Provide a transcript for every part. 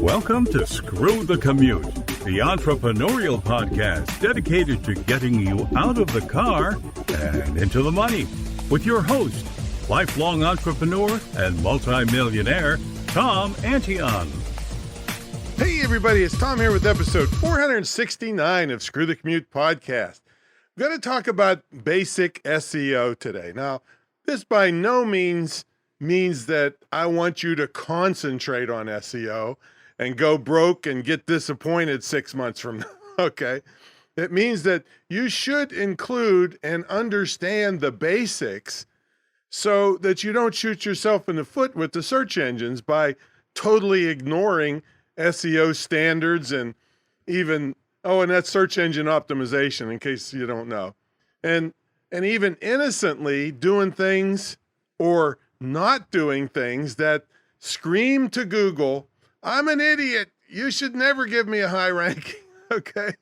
Welcome to Screw the Commute, the entrepreneurial podcast dedicated to getting you out of the car and into the money, with your host, lifelong entrepreneur and multimillionaire, Tom Antion. Hey everybody, it's Tom here with episode 469 of Screw the Commute podcast. I'm going to talk about basic SEO today. Now, this by no means that I want you to concentrate on SEO and go broke and get disappointed 6 months from now, okay? It means that you should include and understand the basics so that you don't shoot yourself in the foot with the search engines by totally ignoring SEO standards and even, and that's search engine optimization, in case you don't know. And even innocently doing things or not doing things that scream to Google, I'm an idiot. You should never give me a high ranking. Okay.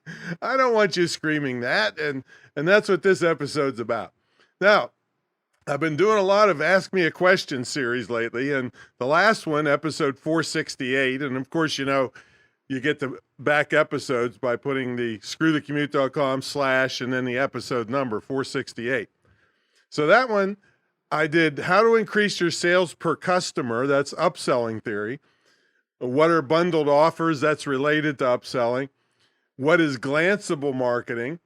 I don't want you screaming that. And that's what this episode's about. Now, I've been doing a lot of Ask Me a Question series lately, and the last one, episode 468, and of course, you know, you get the back episodes by putting the screwthecommute.com/ and then the episode number 468. So that one, I did how to increase your sales per customer. That's upselling theory. What are bundled offers? That's related to upselling. What is glanceable marketing?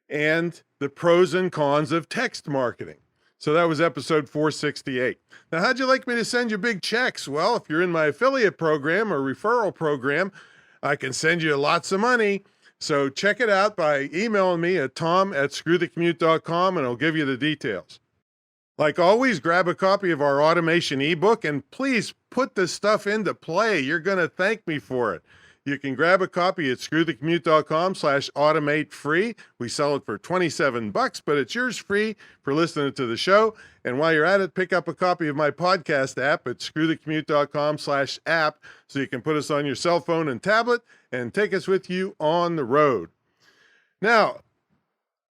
And the pros and cons of text marketing. So that was episode 468. Now, how'd you like me to send you big checks? Well, if you're in my affiliate program or referral program, I can send you lots of money. So check it out by emailing me at tom@screwthecommute.com, and I'll give you the details. Like always, grab a copy of our automation ebook, and please put this stuff into play. You're going to thank me for it. You can grab a copy at screwthecommute.com/automate free. We sell it for $27, but it's yours free for listening to the show. And while you're at it, pick up a copy of my podcast app at screwthecommute.com/app so you can put us on your cell phone and tablet and take us with you on the road. Now,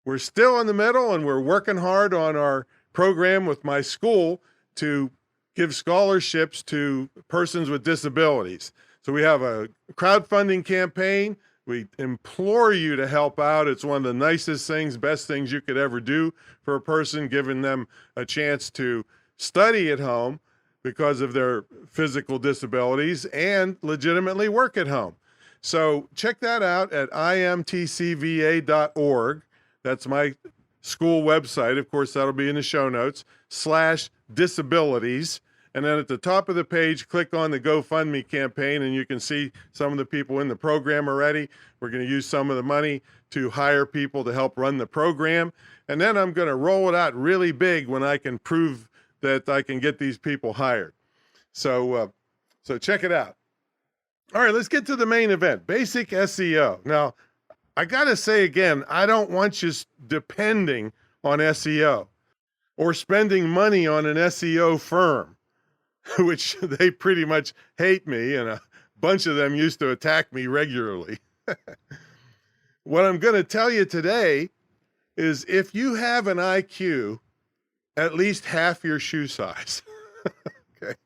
we're still in the middle and we're working hard on our program with my school to give scholarships to persons with disabilities. So we have a crowdfunding campaign. We implore you to help out. It's one of the nicest things, best things you could ever do for a person, giving them a chance to study at home because of their physical disabilities and legitimately work at home. So check that out at imtcva.org. That's my school website. Of course, that'll be in the show notes, /disabilities. And then at the top of the page, click on the GoFundMe campaign, and you can see some of the people in the program already. We're going to use some of the money to hire people to help run the program. And then I'm going to roll it out really big when I can prove that I can get these people hired. So check it out. All right, let's get to the main event, basic SEO. Now, I got to say again, I don't want you depending on SEO or spending money on an SEO firm, which they pretty much hate me, and a bunch of them used to attack me regularly. What I'm going to tell you today is if you have an IQ at least half your shoe size, okay,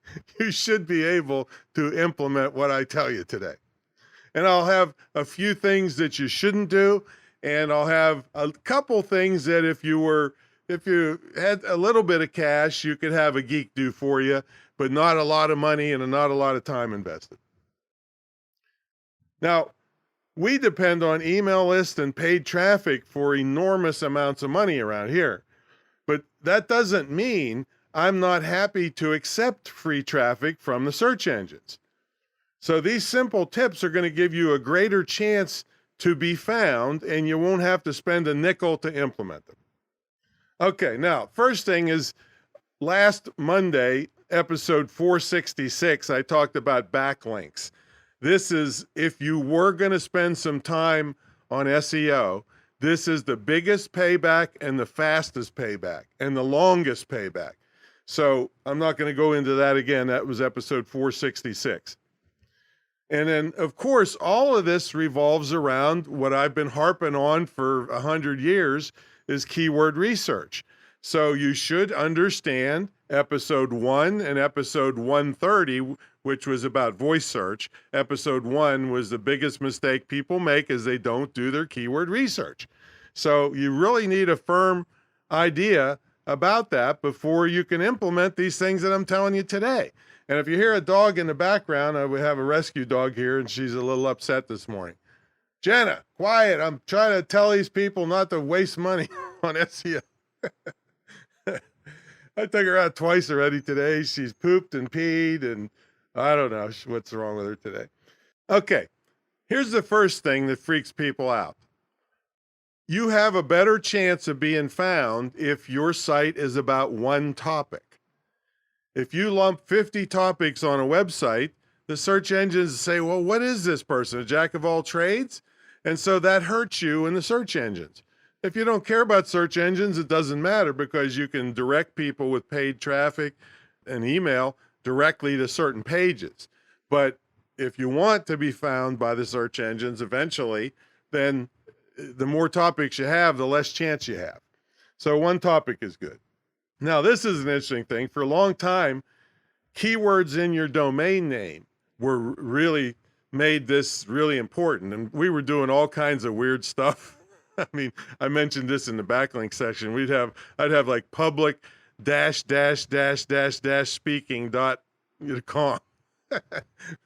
you should be able to implement what I tell you today. And I'll have a few things that you shouldn't do, and I'll have a couple things that if you had a little bit of cash, you could have a geek do for you, but not a lot of money and not a lot of time invested. Now, we depend on email lists and paid traffic for enormous amounts of money around here. But that doesn't mean I'm not happy to accept free traffic from the search engines. So these simple tips are going to give you a greater chance to be found, and you won't have to spend a nickel to implement them. Okay, now, first thing is last Monday, episode 466, I talked about backlinks. This is, if you were going to spend some time on SEO, this is the biggest payback and the fastest payback and the longest payback. So I'm not going to go into that again. That was episode 466. And then, of course, all of this revolves around what I've been harping on for 100 years is keyword research. So you should understand episode 1 and episode 130, which was about voice search. Episode 1 was the biggest mistake people make is they don't do their keyword research. So you really need a firm idea about that before you can implement these things that I'm telling you today. And if you hear a dog in the background, I would have a rescue dog here, and she's a little upset this morning. Jenna, quiet. I'm trying to tell these people not to waste money on SEO. I took her out twice already today. She's pooped and peed, and I don't know what's wrong with her today. Okay, here's the first thing that freaks people out. You have a better chance of being found if your site is about one topic. If you lump 50 topics on a website, the search engines say, well, what is this person, a jack of all trades? And so that hurts you in the search engines. If you don't care about search engines, it doesn't matter because you can direct people with paid traffic and email directly to certain pages. But if you want to be found by the search engines eventually, then the more topics you have, the less chance you have. So one topic is good. Now, this is an interesting thing. For a long time, keywords in your domain name were really made this really important. And we were doing all kinds of weird stuff. I mean, I mentioned this in the backlink section. I'd have like public speaking.com.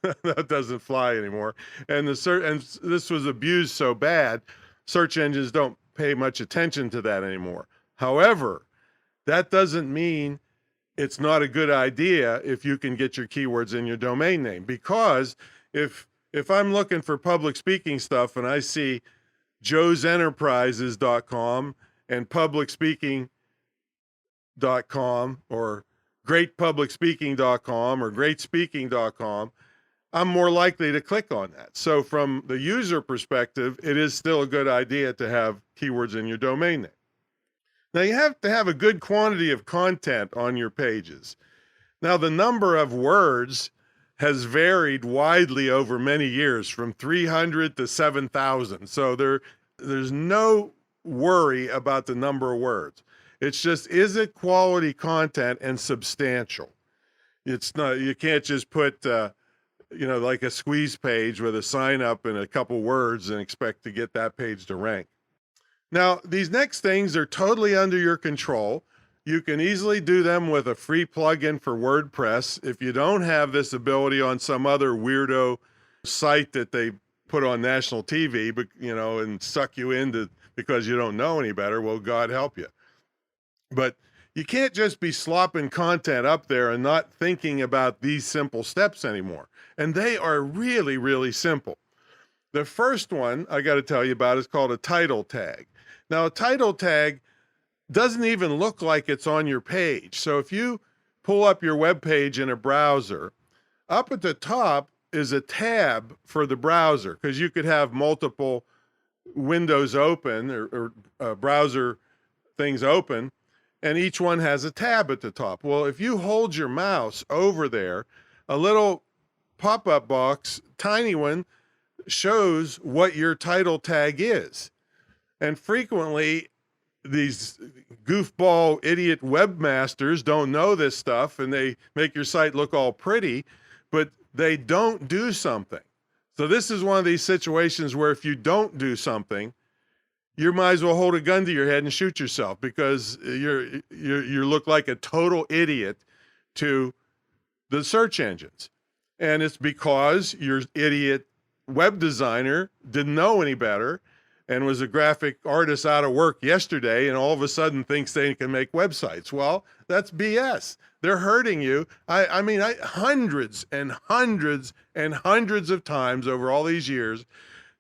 That doesn't fly anymore. And this was abused so bad, search engines don't pay much attention to that anymore. However, that doesn't mean it's not a good idea if you can get your keywords in your domain name. Because if I'm looking for public speaking stuff and I see joesenterprises.com and publicspeaking.com or greatpublicspeaking.com or greatspeaking.com, I'm more likely to click on that. So from the user perspective, it is still a good idea to have keywords in your domain name. Now you have to have a good quantity of content on your pages. Now the number of words has varied widely over many years, from 300 to 7,000. So there's no worry about the number of words. It's just, is it quality content and substantial? It's not, you can't just put, like a squeeze page with a sign up and a couple words and expect to get that page to rank. Now, these next things are totally under your control. You can easily do them with a free plugin for WordPress. If you don't have this ability on some other weirdo site that they put on national TV, but and suck you into because you don't know any better, well, God help you. But you can't just be slopping content up there and not thinking about these simple steps anymore. And they are really, really simple. The first one I got to tell you about is called a title tag. Now, a title tag doesn't even look like it's on your page. So if you pull up your web page in a browser, up at the top is a tab for the browser, because you could have multiple windows open or browser things open, and each one has a tab at the top. Well, if you hold your mouse over there, a little pop-up box, tiny one, shows what your title tag is. And frequently, these goofball idiot webmasters don't know this stuff, and they make your site look all pretty, but they don't do something. So this is one of these situations where if you don't do something, you might as well hold a gun to your head and shoot yourself, because you look like a total idiot to the search engines. And it's because your idiot web designer didn't know any better and was a graphic artist out of work yesterday and all of a sudden thinks they can make websites. Well, that's BS. They're hurting you. I mean, hundreds and hundreds and hundreds of times over all these years,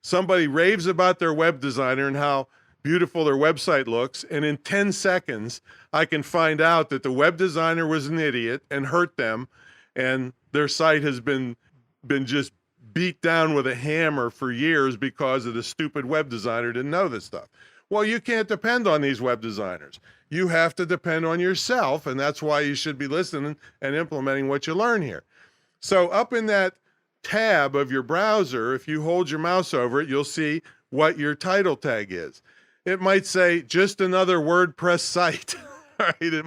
somebody raves about their web designer and how beautiful their website looks, and in 10 seconds, I can find out that the web designer was an idiot and hurt them, and their site has been just beat down with a hammer for years because of the stupid web designer didn't know this stuff. Well, you can't depend on these web designers. You have to depend on yourself, and that's why you should be listening and implementing what you learn here. So up in that tab of your browser, if you hold your mouse over it, you'll see what your title tag is. It might say just another WordPress site. Right? It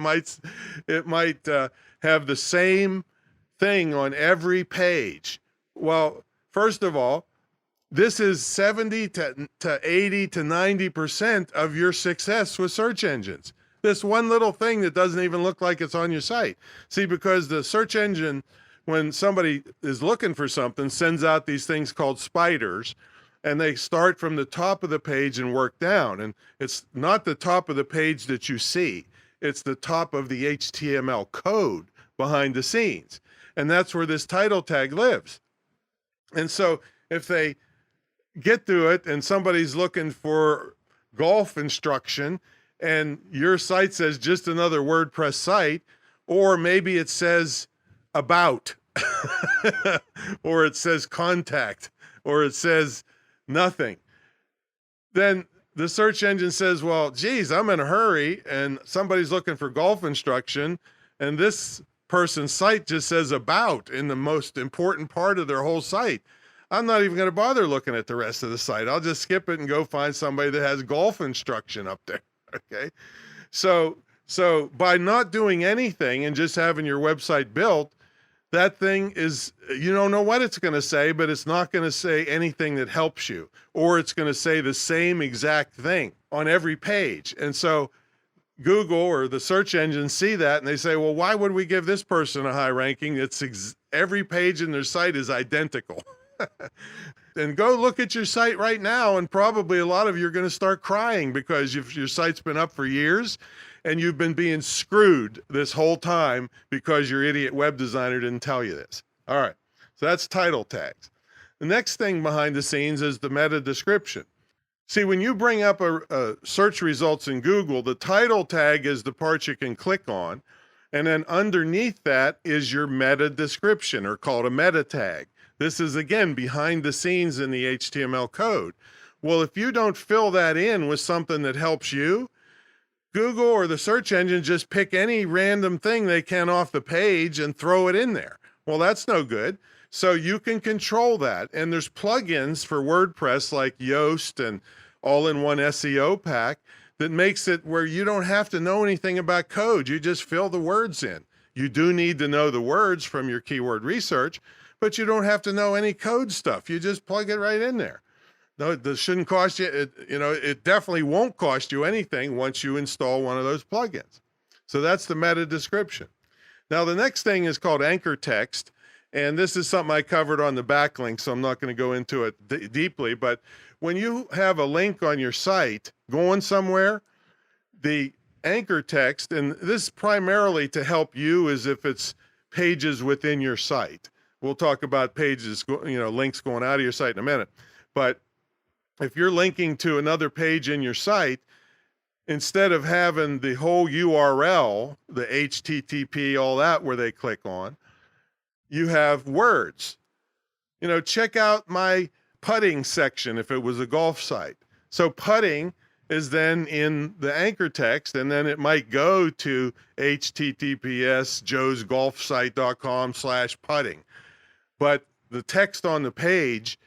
might have the same thing on every page. Well, first of all, this is 70 to 80 to 90% of your success with search engines. This one little thing that doesn't even look like it's on your site. See, because the search engine, when somebody is looking for something, sends out these things called spiders, and they start from the top of the page and work down. And it's not the top of the page that you see. It's the top of the HTML code behind the scenes. And that's where this title tag lives. And so if they get to it and somebody's looking for golf instruction and your site says just another WordPress site, or maybe it says about, or it says contact, or it says nothing, then the search engine says, well, geez, I'm in a hurry and somebody's looking for golf instruction, and this person's site just says about in the most important part of their whole site. I'm not even going to bother looking at the rest of the site. I'll just skip it and go find somebody that has golf instruction up there. Okay. So by not doing anything and just having your website built, that thing is, you don't know what it's going to say, but it's not going to say anything that helps you, or it's going to say the same exact thing on every page. And so Google or the search engines see that and they say, well, why would we give this person a high ranking? It's every page in their site is identical. And go look at your site right now, and probably a lot of you are going to start crying because your site's been up for years and you've been being screwed this whole time because your idiot web designer didn't tell you this. All right, so that's title tags. The next thing behind the scenes is the meta description. See, when you bring up a search results in Google, the title tag is the part you can click on, and then underneath that is your meta description, or called a meta tag. This is, again, behind the scenes in the HTML code. Well, if you don't fill that in with something that helps you, Google or the search engine just pick any random thing they can off the page and throw it in there. Well, that's no good. So you can control that. And there's plugins for WordPress like Yoast and all-in-one SEO pack that makes it where you don't have to know anything about code. You just fill the words in. You do need to know the words from your keyword research, but you don't have to know any code stuff. You just plug it right in there. No, it shouldn't cost you, it definitely won't cost you anything once you install one of those plugins. So that's the meta description. Now, the next thing is called anchor text. And this is something I covered on the backlink, so I'm not going to go into it deeply. But when you have a link on your site going somewhere, the anchor text, and this is primarily to help you, is if it's pages within your site. We'll talk about pages, links going out of your site in a minute. But if you're linking to another page in your site, instead of having the whole URL, the HTTP, all that where they click on, you have words. Check out my putting section if it was a golf site. So putting is then in the anchor text, and then it might go to https joesgolfsite.com/putting. But the text on the page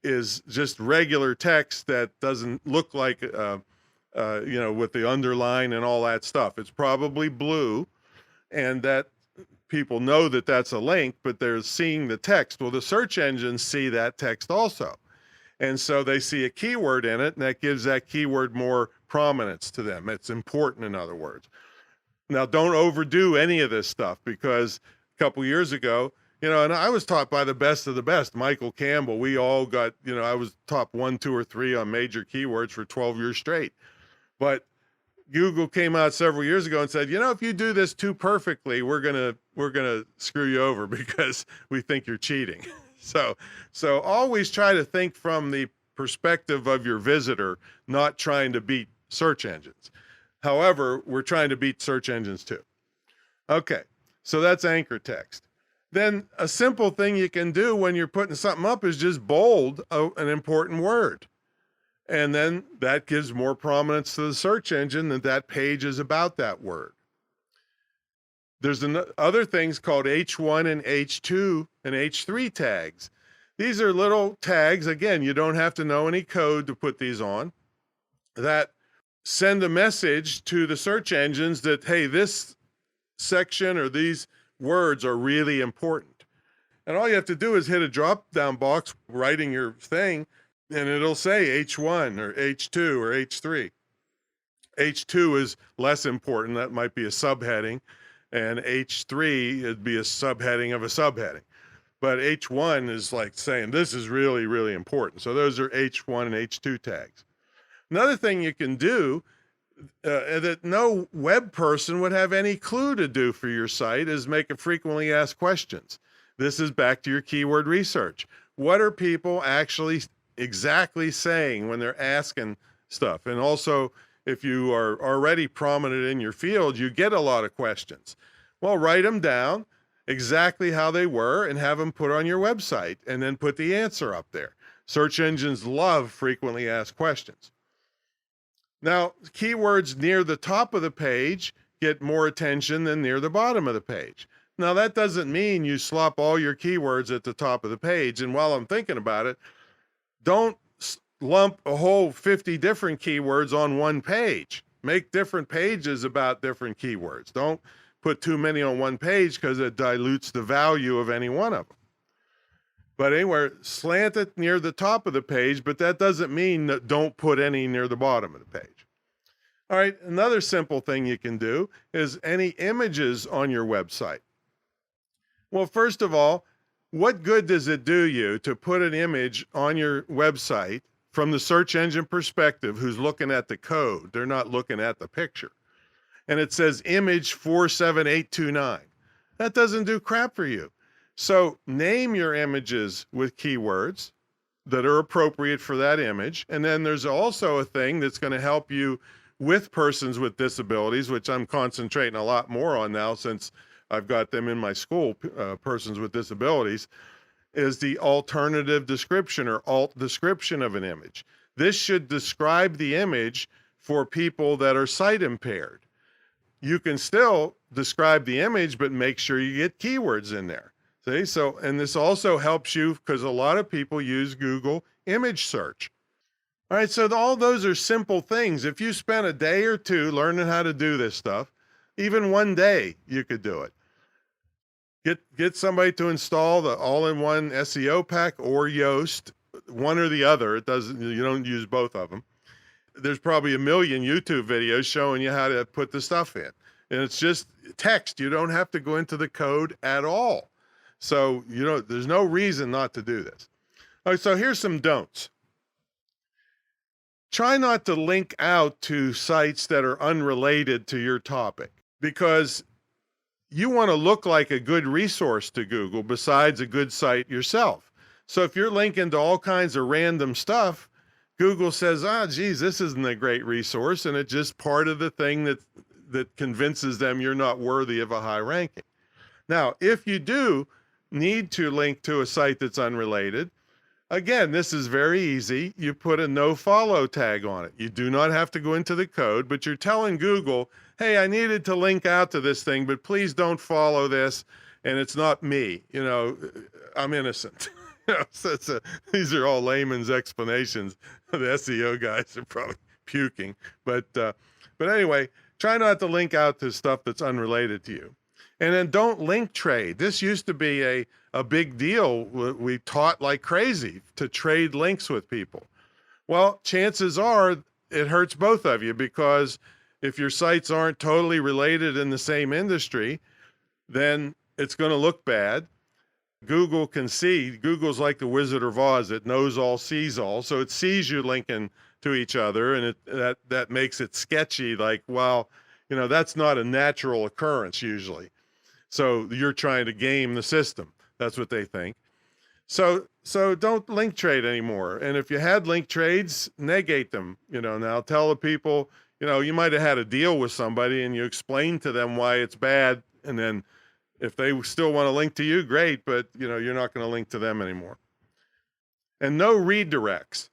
is just regular text that doesn't look like, with the underline and all that stuff. It's probably blue, and that people know that that's a link, but they're seeing the text. Well, the search engines see that text also. And so they see a keyword in it, and that gives that keyword more prominence to them. It's important, in other words. Now, don't overdo any of this stuff, because a couple years ago, and I was taught by the best of the best, Michael Campbell. We all got, I was top 1, 2, or 3 on major keywords for 12 years straight. But Google came out several years ago and said, if you do this too perfectly, we're gonna screw you over because we think you're cheating. So always try to think from the perspective of your visitor, not trying to beat search engines. However, we're trying to beat search engines too. Okay, so that's anchor text. Then a simple thing you can do when you're putting something up is just bold an important word. And then that gives more prominence to the search engine that page is about that word. There's other things called H1 and H2 and H3 tags. These are little tags. Again, you don't have to know any code to put these on, that send a message to the search engines that, hey, this section or these words are really important. And all you have to do is hit a drop down box writing your thing, and it'll say H1 or H2 or H3. H2 is less important. That might be a subheading. And H3 would be a subheading of a subheading. But H1 is like saying this is really, really important. So those are H1 and H2 tags. Another thing you can do that no web person would have any clue to do for your site is make a frequently asked questions. This is back to your keyword research. What are people actually exactly saying when they're asking stuff? And also, if you are already prominent in your field, you get a lot of questions. Well, write them down exactly how they were and have them put on your website, and then put the answer up there. Search engines love frequently asked questions. Now, keywords near the top of the page get more attention than near the bottom of the page. Now, that doesn't mean you slop all your keywords at the top of the page. And while I'm thinking about it, don't lump a whole 50 different keywords on one page. Make different pages about different keywords. Don't put too many on one page because it dilutes the value of any one of them. But anywhere, slant it near the top of the page, but that doesn't mean that don't put any near the bottom of the page. All right, another simple thing you can do is any images on your website. Well, first of all, what good does it do you to put an image on your website from the search engine perspective who's looking at the code? They're not looking at the picture. And it says image 47829. That doesn't do crap for you. So name your images with keywords that are appropriate for that image. And then there's also a thing that's going to help you with persons with disabilities, which I'm concentrating a lot more on now since I've got them in my school, persons with disabilities, is the alternative description or alt description of an image. This should describe the image for people that are sight impaired. You can still describe the image, but make sure you get keywords in there. See, so, and this also helps you because a lot of people use Google image search. All right, so all those are simple things. If you spent a day or two learning how to do this stuff, even one day, you could do it. Get somebody to install the all-in-one SEO pack or Yoast, one or the other. It doesn't, you don't use both of them. There's probably a million YouTube videos showing you how to put the stuff in. And it's just text. You don't have to go into the code at all. So, there's no reason not to do this. All right, so here's some don'ts. Try not to link out to sites that are unrelated to your topic, because you want to look like a good resource to Google besides a good site yourself. So if you're linking to all kinds of random stuff, Google says, geez, this isn't a great resource, and it's just part of the thing that convinces them you're not worthy of a high ranking. Now, if you do need to link to a site that's unrelated, again, this is very easy. You put a no follow tag on it. You do not have to go into the code, but you're telling Google, hey, I needed to link out to this thing, but please don't follow this, and it's not me. I'm innocent. These are all layman's explanations. The SEO guys are probably puking. But anyway, try not to link out to stuff that's unrelated to you. And then don't link trade. This used to be a big deal. We taught like crazy to trade links with people. Well, chances are it hurts both of you, because if your sites aren't totally related in the same industry, then it's going to look bad. Google can see. Google's like the Wizard of Oz. It knows all, sees all. So it sees you linking to each other, and that makes it sketchy. Like, well, that's not a natural occurrence usually. So you're trying to game the system. That's what they think. So don't link trade anymore. And if you had link trades, negate them. Now tell the people, you might have had a deal with somebody and you explain to them why it's bad. And then if they still want to link to you, great, but you're not going to link to them anymore. And no redirects.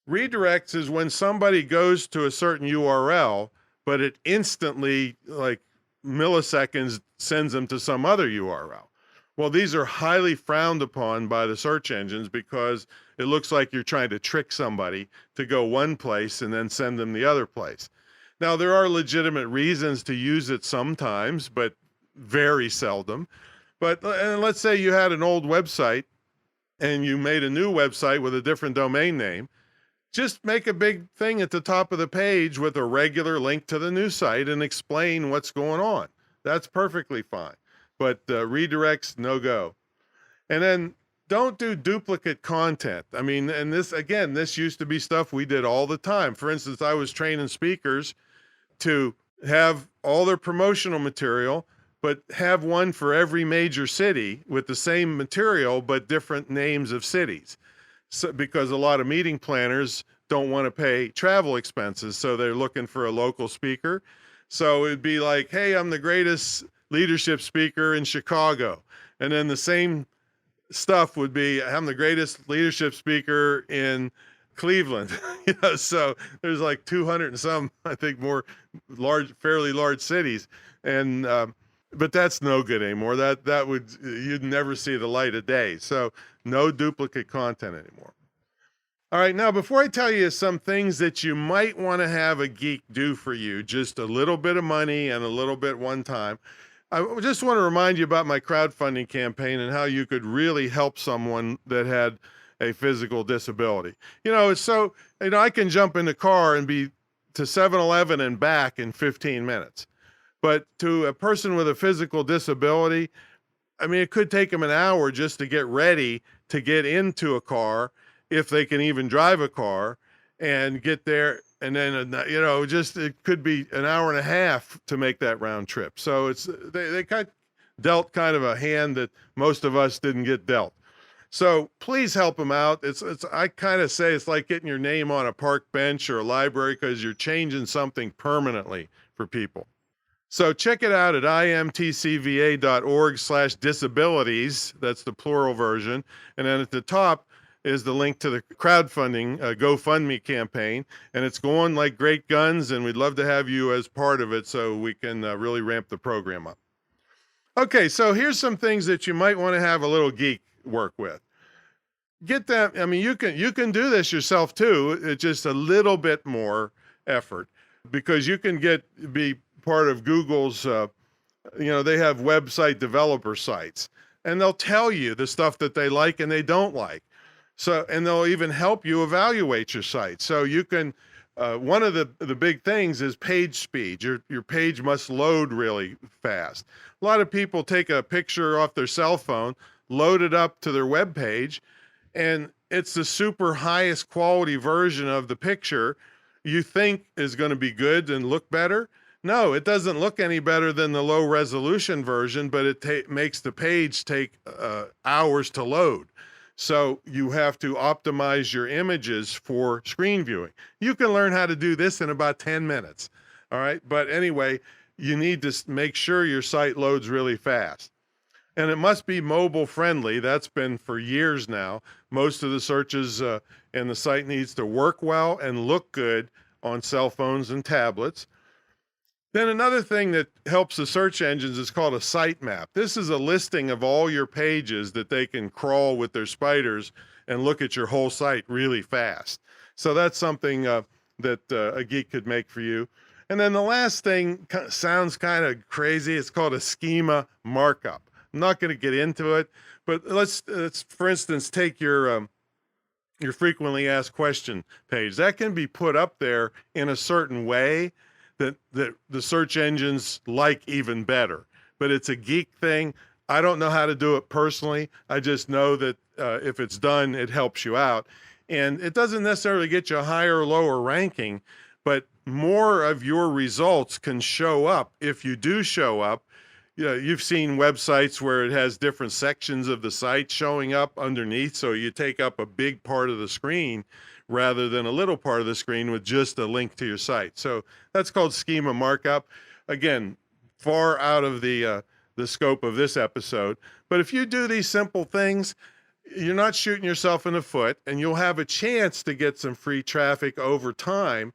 Redirects is when somebody goes to a certain URL, but it instantly, like milliseconds, sends them to some other URL. Well, these are highly frowned upon by the search engines because it looks like you're trying to trick somebody to go one place and then send them the other place. Now, there are legitimate reasons to use it sometimes, but very seldom. But and let's say you had an old website and you made a new website with a different domain name. Just make a big thing at the top of the page with a regular link to the new site and explain what's going on. That's perfectly fine. But redirects, no go. And then don't do duplicate content. I mean, and this used to be stuff we did all the time. For instance, I was training speakers to have all their promotional material, but have one for every major city with the same material, but different names of cities. So, because a lot of meeting planners don't want to pay travel expenses, so they're looking for a local speaker. So it'd be like, hey, I'm the greatest leadership speaker in Chicago. And then the same stuff would be, I'm the greatest leadership speaker in Cleveland. So there's like 200 and some, I think, more fairly large cities. And but that's no good anymore. You'd never see the light of day. So no duplicate content anymore. All right, now before I tell you some things that you might want to have a geek do for you, just a little bit of money and a little bit one time, I just want to remind you about my crowdfunding campaign and how you could really help someone that had a physical disability. I can jump in the car and be to 7-Eleven and back in 15 minutes. But to a person with a physical disability, I mean, it could take them an hour just to get ready to get into a car, if they can even drive a car, and get there. And then, it could be an hour and a half to make that round trip. So they kind of dealt kind of a hand that most of us didn't get dealt. So please help them out. I kind of say it's like getting your name on a park bench or a library, because you're changing something permanently for people. So check it out at imtcva.org/disabilities. That's the plural version. And then at the top is the link to the crowdfunding GoFundMe campaign. And it's going like great guns, and we'd love to have you as part of it so we can really ramp the program up. Okay, so here's some things that you might want to have a little geek work with. Get that. I mean, you can do this yourself too. It's just a little bit more effort, because you can be part of Google's, they have website developer sites, and they'll tell you the stuff that they like and they don't like. So, and they'll even help you evaluate your site. So you can, one of the big things is page speed. Your page must load really fast. A lot of people take a picture off their cell phone, load it up to their web page, and it's the super highest quality version of the picture you think is going to be good and look better. No, it doesn't look any better than the low resolution version, but it makes the page take hours to load. So you have to optimize your images for screen viewing. You can learn how to do this in about 10 minutes. All right. But anyway, you need to make sure your site loads really fast. And it must be mobile friendly. That's been for years now. Most of the searches and the site needs to work well and look good on cell phones and tablets. Then another thing that helps the search engines is called a sitemap. This is a listing of all your pages that they can crawl with their spiders and look at your whole site really fast. So that's something that a geek could make for you. And then the last thing sounds kind of crazy. It's called a schema markup. I'm not going to get into it, but let's for instance, take your frequently asked question page. That can be put up there in a certain way that the search engines like even better. But it's a geek thing. I don't know how to do it personally. I just know that if it's done, it helps you out. And it doesn't necessarily get you a higher or lower ranking, but more of your results can show up if you do show up. You've seen websites where it has different sections of the site showing up underneath, so you take up a big part of the screen rather than a little part of the screen with just a link to your site. So that's called schema markup. Again, far out of the scope of this episode. But if you do these simple things, you're not shooting yourself in the foot, and you'll have a chance to get some free traffic over time.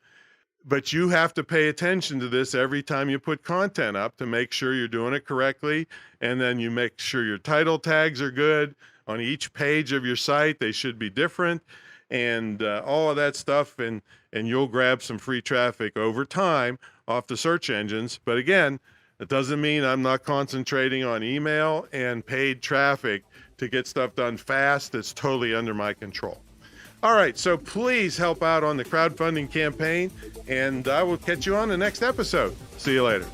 But you have to pay attention to this every time you put content up to make sure you're doing it correctly. And then you make sure your title tags are good on each page of your site. They should be different, and all of that stuff. And you'll grab some free traffic over time off the search engines. But again, It doesn't mean I'm not concentrating on email and paid traffic to get stuff done fast. It's totally under my control. All right, so please help out on the crowdfunding campaign, and I will catch you on the next episode. See you later.